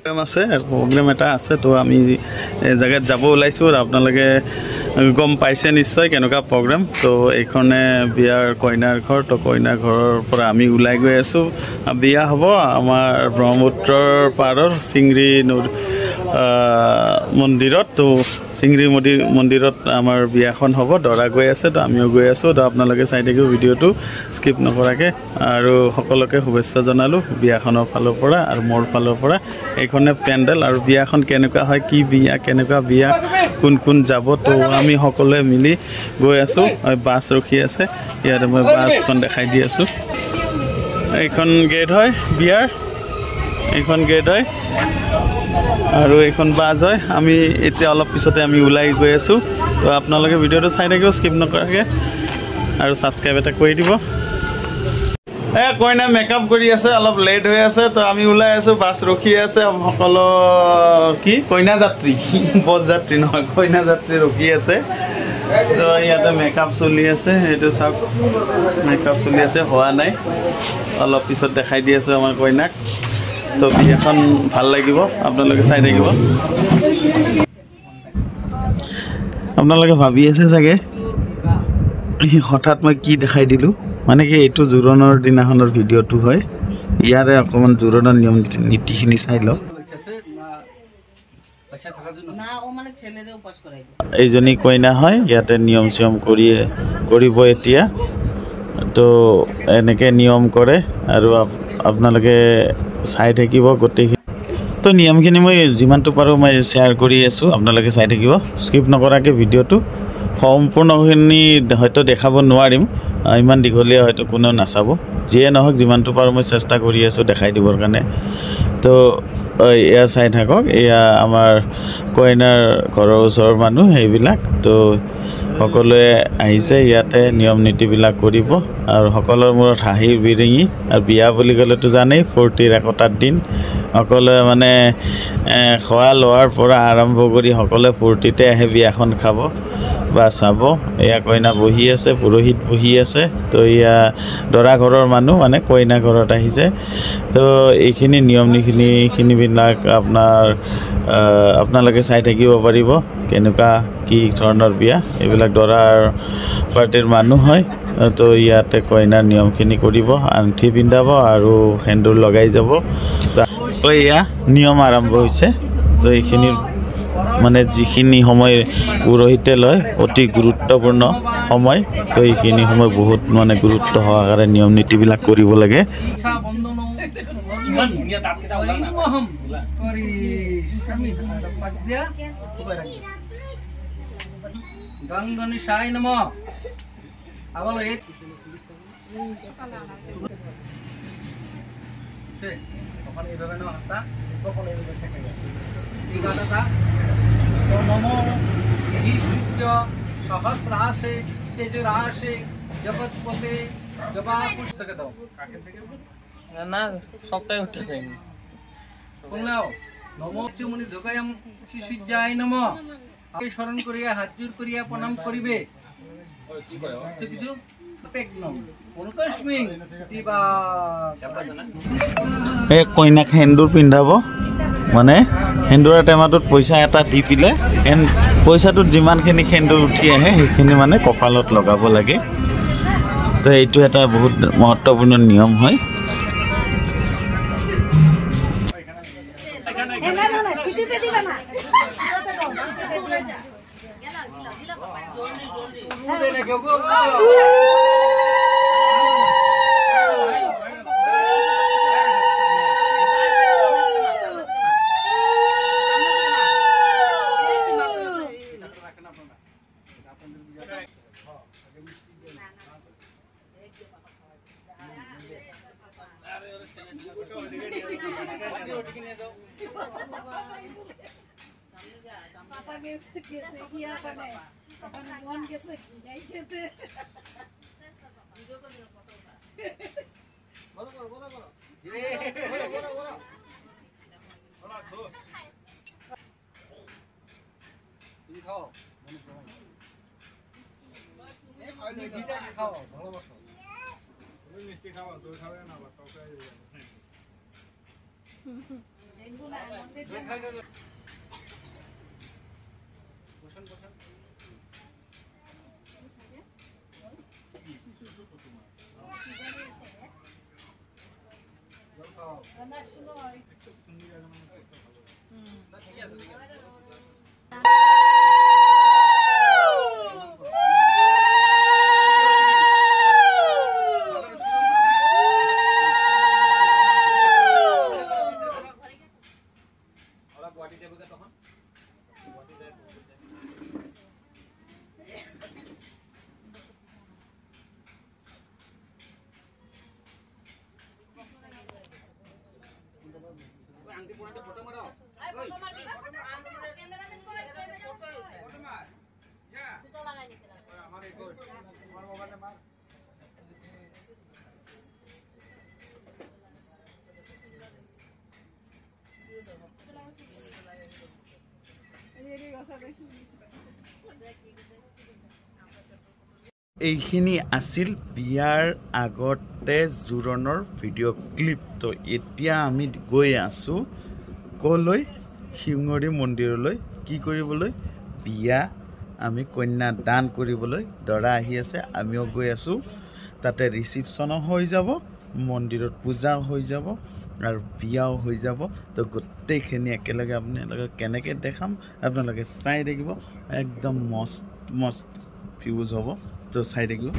Programme আছে programme এটা আছে তো আমি জায়গাত যাব ওলাইছো আৰু আপোনালোকে গম পাইছে নিশ্চয় কেনেকুৱা প্ৰগ্ৰাম তো এইখনে বিয়াৰ কইনাৰ ঘৰ তো কইনাৰ ঘৰৰ পৰা আমি ওলাই গৈ আছো বিয়া হ'ব আমাৰ ব্ৰহ্মপুত্ৰৰ পাৰৰ চিংৰি মন্দিৰত তো চিংৰি মন্দিৰত আমাৰ বিয়াখন হ'ব দৰা গৈ আছে তো আমিও গৈ আছো তো আপোনালোকে চাই থাকিব ভিডিঅ'টো স্কিপ নকৰাকৈ আৰু সকলোকে শুভেচ্ছা জনালো বিয়াখনৰ ফালৰ পৰা আৰু মোৰ ফালৰ পৰা এইখনে পেণ্ডেল আৰু বিয়াখন কেনেকুৱা হয় কি বিয়া কেনেকুৱা বিয়া কোন কোন যাব তো আমি সকলোৱে মিলি গৈ আছো বাছ ৰখি আছে ইয়াতে মই বাছখন দেখাই দি আছো এইখন গেট হয় বিয়াৰ এইখন গেট হয় আৰু এইখন বাছ হয় আমি এতিয়া অলপ পিছতে আমি ওলাই গৈ আছো তো আপোনালোকে ভিডিঅ'টো চাই থাকিব স্কিপ নকৰাকৈ আৰু ছাবস্ক্ৰাইব এটা কৰি দিব কইনা মেকআপ কৰি আছে অলপ লেট হৈ আছে তো আমি ওলাই আছো বাছ ৰখি আছে সকলো কি কইনা যাত্ৰী বছ যাত্ৰী নহয় কইনা যাত্ৰী ৰখি আছে তো ইয়াতে মেকআপ চলি আছে এইটো চাওক মেকআপ চলি আছে হোৱা নাই অলপ পিছত দেখাই দি আছো আমাৰ কইনাক তো বিয়াখন ভাল লাগিব আপোনালোকে চাই থাকিব আপোনালোকে ভাবি আছে চাগে হঠাৎ মই কি দেখাই দিলো মানে কি এইটো জোৰোণৰ দিনাখনৰ ভিডিঅ'টো হয় ইয়াৰে অকমান জোৰোণৰ নিয়ম নীতিখিনি চাই লওক এইজনী কইনা হয় ইয়াতে নিয়ম চিয়ম কৰিব এতিয়া তো এনেকৈ নিয়ম কৰে আৰু আপোনালোকে চাই থাকিব গোটেইখিনি তো নিয়মখিনি মই যিমানটো পাৰোঁ মই শ্বেয়াৰ কৰি আছোঁ আপোনালোকে চাই থাকিব স্কিপ নকৰাকৈ ভিডিঅ'টো সম্পূৰ্ণখিনি হয়তো দেখাব নোৱাৰিম ইমান দীঘলীয়া হয়তো কোনেও নাচাব যিয়ে নহওক যিমানটো পাৰোঁ মই চেষ্টা কৰি আছোঁ দেখাই দিবৰ কাৰণে তো এয়া চাই থাকক এয়া আমাৰ কইনাৰ ঘৰৰ ওচৰৰ মানুহ সেইবিলাক তো সকলোৱে আহিছে ইয়াতে নিয়ম নীতিবিলাক কৰিব আৰু সকলোৰ মূৰত হাঁহিৰ বিৰিঙি আৰু বিয়া বুলি ক'লেতো জানেই ফূৰ্তিৰ একতাৰ দিন সকলোৱে মানে খোৱা লোৱাৰ পৰা আৰম্ভ কৰি সকলোৱে ফূৰ্তিতে আহে বিয়াখন খাব বা চাব এয়া কইনা বহি আছে পুৰোহিত বহি আছে তো এয়া দৰা ঘৰৰ মানুহ মানে কইনা ঘৰত আহিছে তো এইখিনি নিয়ম নীতিবিলাক আপোনালোকে চাই থাকিব পাৰিব কেনেকুৱা কি ধৰণৰ বিয়া এইবিলাক দৰাৰ পাৰ্টিৰ মানুহ হয় তো ইয়াতে কইনাৰ নিয়মখিনি কৰিব আঙঠি পিন্ধাব আৰু সেন্দুৰ লগাই যাব তো এয়া নিয়ম আৰম্ভ হৈছে তো এইখিনিৰ মানে যিখিনি সময় পুৰোহিতে লয় অতি গুৰুত্বপূৰ্ণ সময় তো এইখিনি সময় বহুত মানে গুৰুত্ব সহকাৰে নিয়ম নীতিবিলাক কৰিব লাগে গণগণেশায় নমঃ আবার এই তখন এইভাবে না হাতটা তখন এইভাবে থেকে যায় এই গানটা নমো সূর্য সহস্রাশে তেজরাশে জগৎপতে জবা পুস্তকে দাও না সবটাই উঠতেছে শুনলাও নমো চুমনি ধোকায়াম শিশুজ্জায় নমঃ আকে স্মরণ করিয়া হাত জোর করিয়া প্রণাম করিবে কি কয় কিছু পেকনম অনুকস্মিং দিবা এই কইনাক সেন্দুৰ পিন্ধাব মানে সেন্দুৰৰ টেমাটোত পইচা এটা দি পিলে পইচাটোত যিমানখিনি সেন্দুৰ উঠি আহে সেইখিনি মানে কপালত লগাব লাগে তো এইটো এটা বহুত মহত্বপূৰ্ণ নিয়ম হয় এই এইখিনি আছিল বিয়াৰ আগতে জোৰণৰ ভিডিঅ' ক্লিপ। তো এতিয়া আমি গৈ আছোঁ কলৈ? শিঙৰি মন্দিৰলৈ। কি কৰিবলৈ? বিয়া আমি কন্যা দান কৰিবলৈ। দৰা আহি আছে, আমিও গৈ আছোঁ। তাতে ৰিচিপশ্যনো হৈ যাব, মন্দিৰত পূজাও হৈ যাব আৰু বিয়াও হৈ যাব। তো গোটেইখিনি একেলগে আপোনালোকে কেনেকৈ দেখাম আপোনালোকে চাই থাকিব। একদম মস্ত ভিউজ হ'ব, তো চাই থাকিব।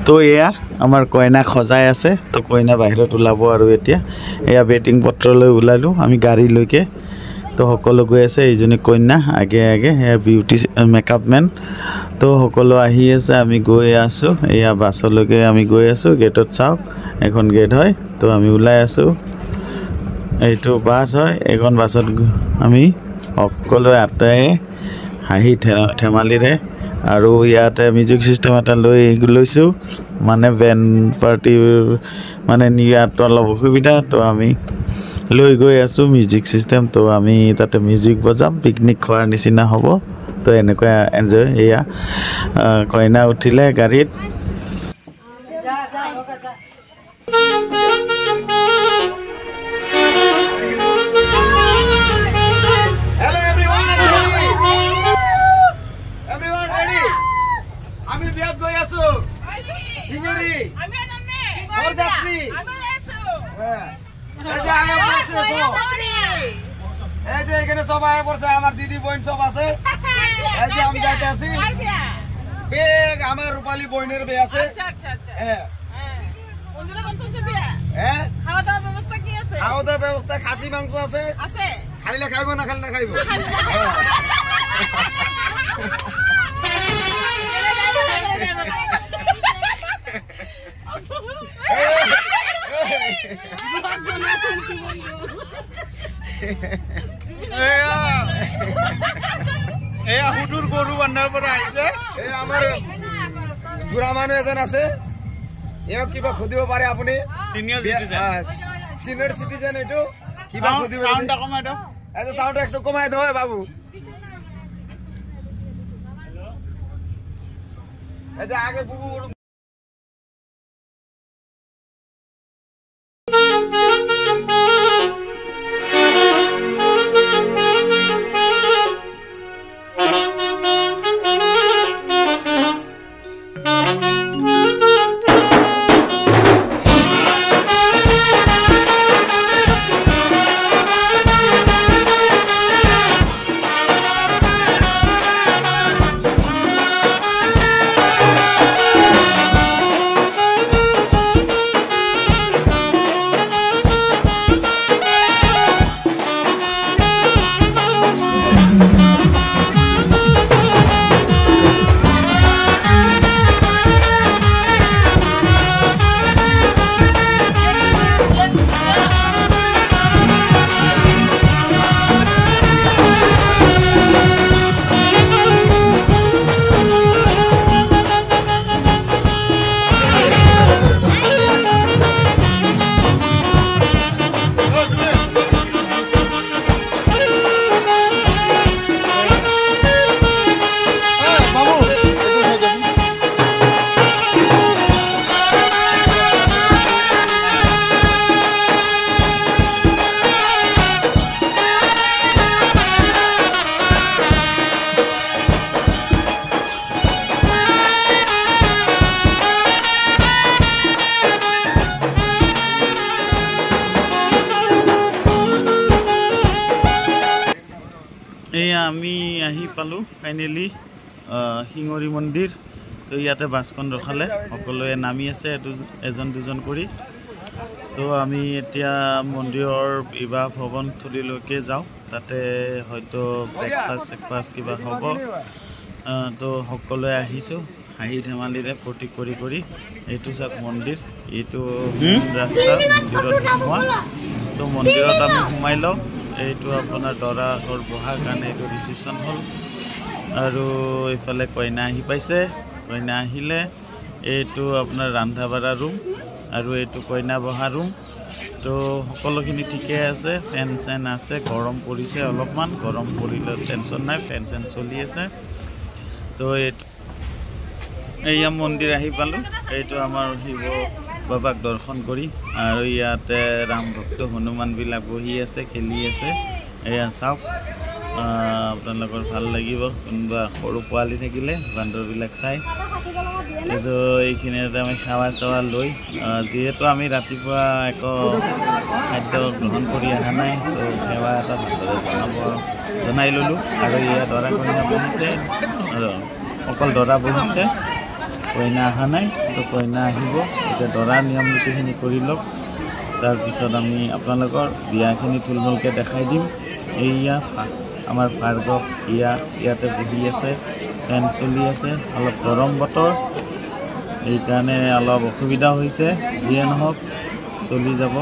তো এয়া আমাৰ কইনাক সজাই আছে। তো কইনা বাহিৰত ওলাব আৰু এতিয়া এয়া বেটিং পত্ৰলৈ ওলালোঁ আমি গাড়ীলৈকে। তো সকলো গৈ আছে, এইজনী কন্যা আগে আগে, এয়া বিউটি মেকআপ মেন। তো সকলো আহি আছে, আমি গৈ আছোঁ। এয়া বাছলৈকে আমি গৈ আছোঁ। গেটত চাওক, এখন গেট হয়। তো আমি ওলাই আছোঁ, এইটো বাছ হয়। এইখন বাছত আমি সকলোৱে আটাই হাঁহি ধেমালিৰে আৰু ইয়াতে মিউজিক চিষ্টেম এটা লৈছোঁ। মানে বেণ্ড পাৰ্টিৰ মানে নিয়াটো অলপ অসুবিধা, তো আমি লৈ গৈ আছোঁ মিউজিক চিষ্টেম। তো আমি তাতে মিউজিক বজাম, পিকনিক খোৱাৰ নিচিনা হ'ব। তো এনেকুৱা এনজয়। এয়া কইনা উঠিলে গাড়ীত। এখানে সব আয়া পড়ছে, আমার দিদি বোন সব আছে। এই যে আমি যাইতে আছি, বেগ আমার রূপালী বোনের বে আছে। খাওয়া দাওয়ার ব্যবস্থা খাসি মাংস আছে। খাইলে খাইব না খাইলে না খাইব। হুদুর গরু বান্ধার পৰা আহিছে। আমাৰ বুঢ়া মানুহ এজন আছে, এওক কিবা সুধিব পাৰে আপুনি। সিনিয়র সিটিজেন এইটো কিবা সুধিব। সাউন্ড একটু কমাই দাও বাবু। এই যে আগে বুবু এয়া আমি আহি পালোঁ ফাইনেলি শিঙৰি মন্দিৰ। তো ইয়াতে বাছখন ৰখালে, সকলোৱে নামি আছে এজন দুজন কৰি। তো আমি এতিয়া মন্দিৰৰ বিবাহ ভৱনস্থলীলৈকে যাওঁ, তাতে হয়তো ব্ৰেকফাষ্ট কিবা হ'ব। তো সকলোৱে আহিছোঁ হাঁহি ধেমালিৰে ফূৰ্তি কৰি। এইটো চাওক মন্দিৰ, এইটো ৰাস্তা মন্দিৰত সোমোৱা। তো মন্দিৰত আমি সোমাই লওঁ। এইটো আপোনাৰ দৰা ঘৰ বহাৰ কাৰণে এইটো ৰিচিপশ্যন হ'ল। আৰু এইফালে কইনা আহি পাইছে। কইনা আহিলে এইটো আপোনাৰ ৰন্ধা বঢ়া ৰুম আৰু এইটো কইনা বহা ৰুম। তো সকলোখিনি ঠিকে আছে, ফেন চেন আছে। গৰম পৰিছে অলপমান, গৰম পৰিলে টেনশ্যন নাই, ফেন চেন চলি আছে। তো এইয়া মন্দিৰ আহি পালোঁ। এইটো আমাৰ শিৱ বাবাক দৰ্শন কৰি, আৰু ইয়াতে ৰাম ভক্ত হনুমানবিলাক বহি আছে, খেলি আছে। এয়া চাওক, আপোনালোকৰ ভাল লাগিব। কোনোবা সৰু পোৱালি থাকিলে বান্দৰবিলাক চাই। এইটো এইখিনিতে আমি সেৱা চেৱা লৈ, যিহেতু আমি ৰাতিপুৱা একো খাদ্য গ্ৰহণ কৰি অহা নাই, তো সেৱা এটা ভালদৰে জনাই ল'লোঁ। আৰু ইয়াত দৰা কইনা বহিছে, অকল দৰা বহিছে, কইনা অহা নাই। তো কইনা আহিব, এতিয়া দৰাৰ নিয়ম নীতিখিনি কৰি লওক। তাৰপিছত আমি আপোনালোকৰ বিয়াখিনি থুলমূলকৈ দেখাই দিম। এইয়া আমাৰ ভাৰ্গৱ ইয়াতে বহি আছে, ফেন চলি আছে। অলপ গৰম বতৰ, এইকাৰণে অলপ অসুবিধা হৈছে, যিয়ে নহওক চলি যাব।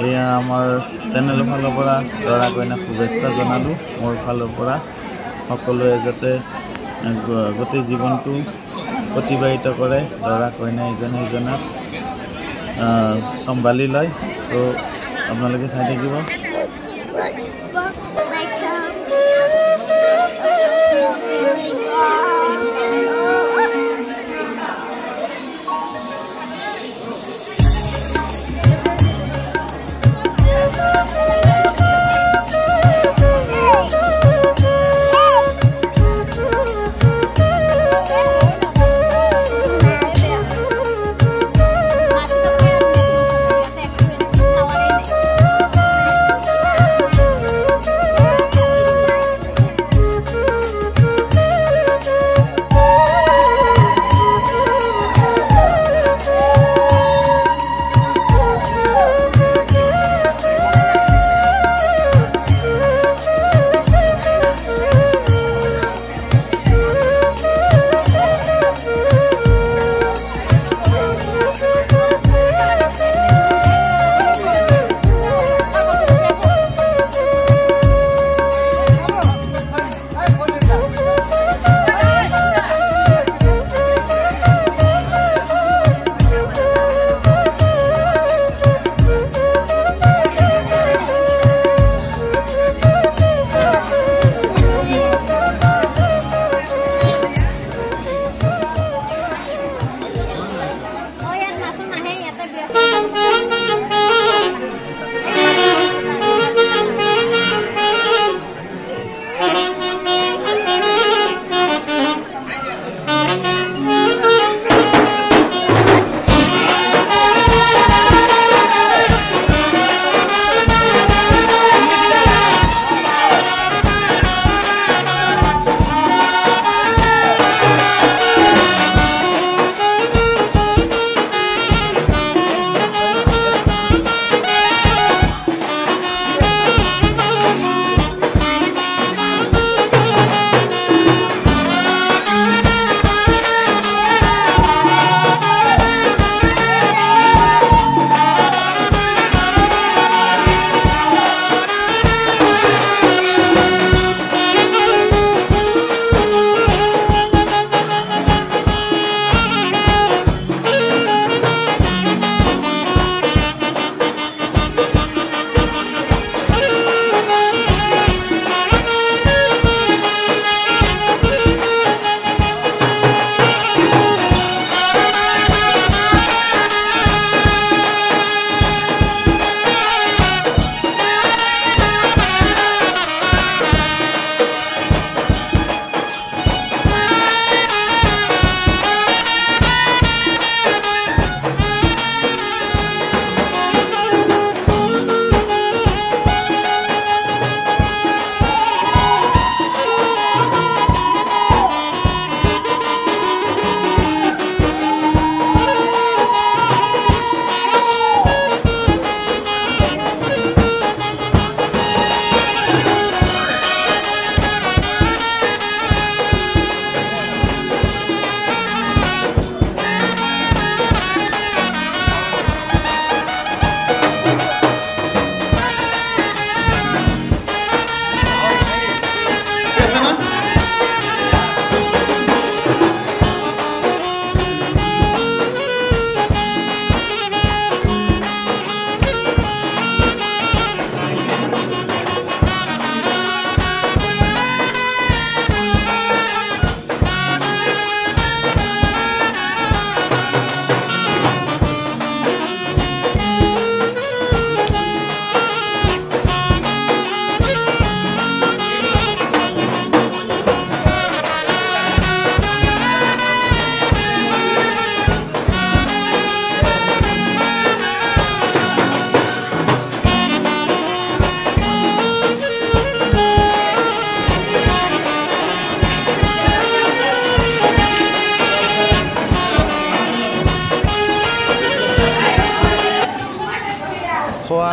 এয়া আমাৰ চেনেলৰ ফালৰ পৰা দৰা কইনাক শুভেচ্ছা জনালোঁ। মোৰ ফালৰ পৰা সকলোৱে যাতে গোটেই জীৱনটো অতিবাহিত কৰে, দৰা কইনা ইজনে সিজনক চম্ভালি লয়। তো আপোনালোকে চাই থাকিব।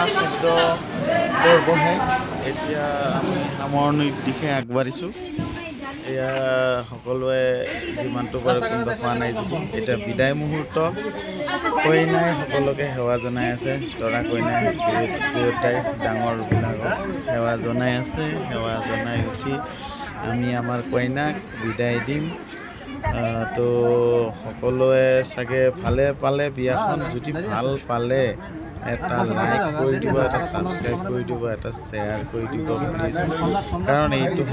খাদ্য পৰ্বহে এতিয়া আমি সামৰণিৰ দিশে আগবাঢ়িছোঁ এয়া সকলোৱে যিমানটো পাৰে কোনোবা খোৱা নাই যদি এতিয়া বিদায় মুহূৰ্ত কইনাই সকলোকে সেৱা জনাই আছে দৰা কইনাই দুয়োটাই ডাঙৰবিলাকক সেৱা জনাই আছে সেৱা জনাই উঠি আমি আমাৰ কইনাক বিদায় দিম তো সকলোৱে চাগে ভালে পালে বিয়াখন যদি ভাল পালে এটা লাইক কৰি দিব এটা ছাবস্ক্ৰাইব কৰি দিব এটা শ্বেয়াৰ কৰি দিব প্লিজ কাৰণ এইটো